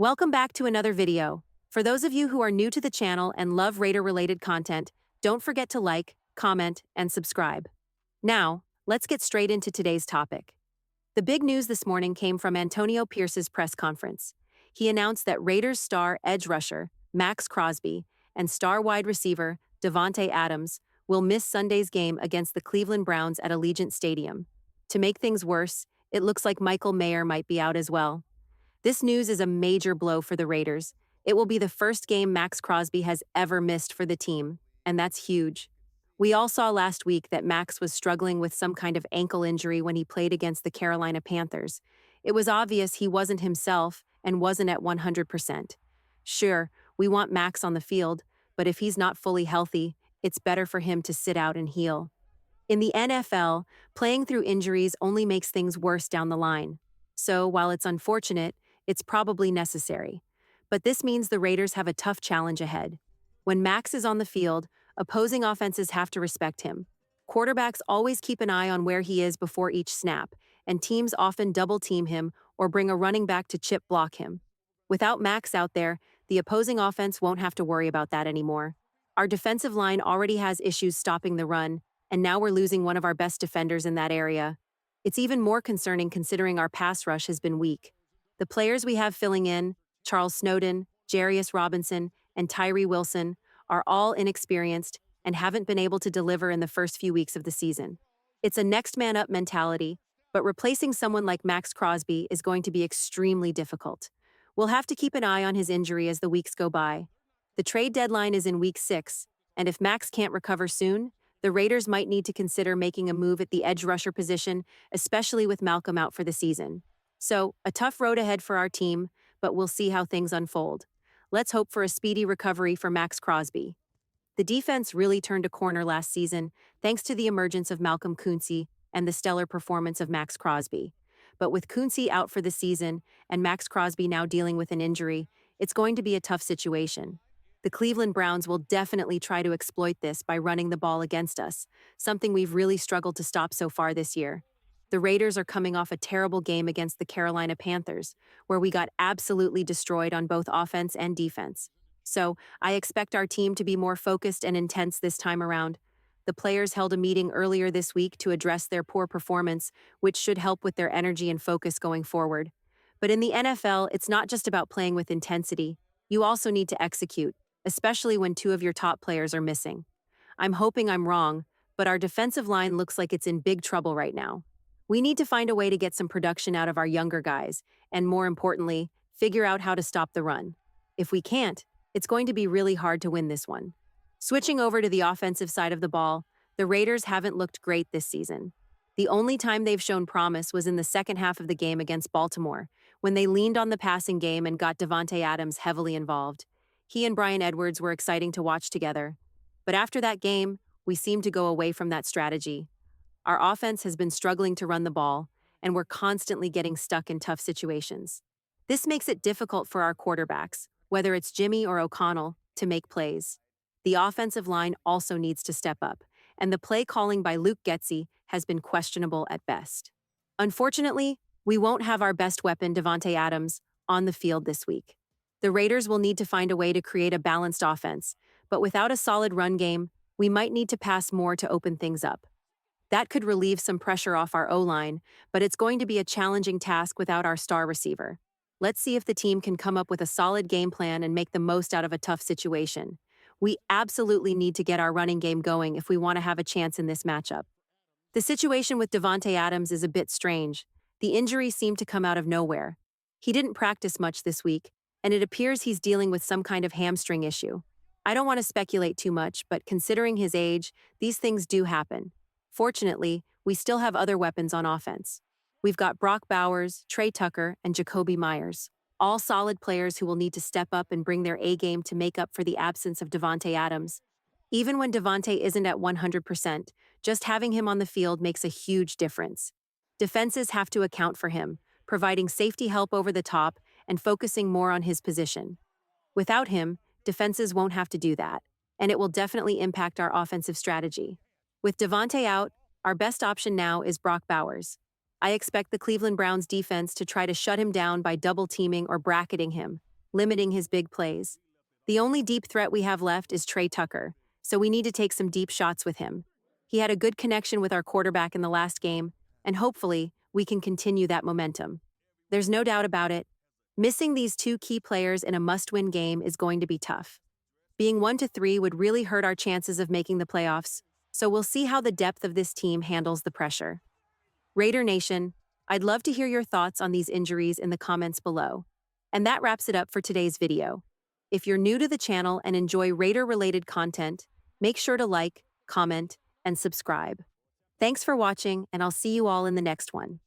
Welcome back to another video. For those of you who are new to the channel and love Raider-related content, don't forget to like, comment, and subscribe. Now, let's get straight into today's topic. The big news this morning came from Antonio Pierce's press conference. He announced that Raiders star edge rusher, Max Crosby, and star wide receiver, Davante Adams, will miss Sunday's game against the Cleveland Browns at Allegiant Stadium. To make things worse, it looks like Michael Mayer might be out as well. This news is a major blow for the Raiders. It will be the first game Max Crosby has ever missed for the team, and that's huge. We all saw last week that Max was struggling with some kind of ankle injury when he played against the Carolina Panthers. It was obvious he wasn't himself and wasn't at 100%. Sure, we want Max on the field, but if he's not fully healthy, it's better for him to sit out and heal. In the NFL, playing through injuries only makes things worse down the line. So, while it's unfortunate, it's probably necessary. But this means the Raiders have a tough challenge ahead. When Max is on the field, opposing offenses have to respect him. Quarterbacks always keep an eye on where he is before each snap, and teams often double-team him or bring a running back to chip block him. Without Max out there, the opposing offense won't have to worry about that anymore. Our defensive line already has issues stopping the run, and now we're losing one of our best defenders in that area. It's even more concerning considering our pass rush has been weak. The players we have filling in, Charles Snowden, Jarius Robinson, and Tyree Wilson, are all inexperienced and haven't been able to deliver in the first few weeks of the season. It's a next man up mentality, but replacing someone like Max Crosby is going to be extremely difficult. We'll have to keep an eye on his injury as the weeks go by. The trade deadline is in week 6, and if Max can't recover soon, the Raiders might need to consider making a move at the edge rusher position, especially with Malcolm out for the season. So, a tough road ahead for our team, but we'll see how things unfold. Let's hope for a speedy recovery for Max Crosby. The defense really turned a corner last season thanks to the emergence of Malcolm Kuntz and the stellar performance of Max Crosby. But with Kuntz out for the season and Max Crosby now dealing with an injury, it's going to be a tough situation. The Cleveland Browns will definitely try to exploit this by running the ball against us, something we've really struggled to stop so far this year. The Raiders are coming off a terrible game against the Carolina Panthers, where we got absolutely destroyed on both offense and defense. So, I expect our team to be more focused and intense this time around. The players held a meeting earlier this week to address their poor performance, which should help with their energy and focus going forward. But in the NFL, it's not just about playing with intensity. You also need to execute, especially when two of your top players are missing. I'm hoping I'm wrong, but our defensive line looks like it's in big trouble right now. We need to find a way to get some production out of our younger guys, and more importantly, figure out how to stop the run. If we can't, it's going to be really hard to win this one. Switching over to the offensive side of the ball, the Raiders haven't looked great this season. The only time they've shown promise was in the second half of the game against Baltimore, when they leaned on the passing game and got Davante Adams heavily involved. He and Bryan Edwards were exciting to watch together. But after that game, we seemed to go away from that strategy. Our offense has been struggling to run the ball, and we're constantly getting stuck in tough situations. This makes it difficult for our quarterbacks, whether it's Jimmy or O'Connell, to make plays. The offensive line also needs to step up, and the play calling by Luke Getsy has been questionable at best. Unfortunately, we won't have our best weapon, Davante Adams, on the field this week. The Raiders will need to find a way to create a balanced offense, but without a solid run game, we might need to pass more to open things up. That could relieve some pressure off our O-line, but it's going to be a challenging task without our star receiver. Let's see if the team can come up with a solid game plan and make the most out of a tough situation. We absolutely need to get our running game going if we want to have a chance in this matchup. The situation with Davante Adams is a bit strange. The injury seemed to come out of nowhere. He didn't practice much this week, and it appears he's dealing with some kind of hamstring issue. I don't want to speculate too much, but considering his age, these things do happen. Fortunately, we still have other weapons on offense. We've got Brock Bowers, Trey Tucker, and Jakobi Meyers, all solid players who will need to step up and bring their A-game to make up for the absence of Davante Adams. Even when Davante isn't at 100%, just having him on the field makes a huge difference. Defenses have to account for him, providing safety help over the top and focusing more on his position. Without him, defenses won't have to do that, and it will definitely impact our offensive strategy. With Davante out, our best option now is Brock Bowers. I expect the Cleveland Browns defense to try to shut him down by double-teaming or bracketing him. limiting his big plays. The only deep threat we have left is Trey Tucker, so we need to take some deep shots with him. He had a good connection with our quarterback in the last game, and hopefully, we can continue that momentum. There's no doubt about it. Missing these two key players in a must-win game is going to be tough. Being 1-3 would really hurt our chances of making the playoffs, so we'll see how the depth of this team handles the pressure. Raider Nation, I'd love to hear your thoughts on these injuries in the comments below. And that wraps it up for today's video. If you're new to the channel and enjoy Raider-related content, make sure to like, comment, and subscribe. Thanks for watching, and I'll see you all in the next one.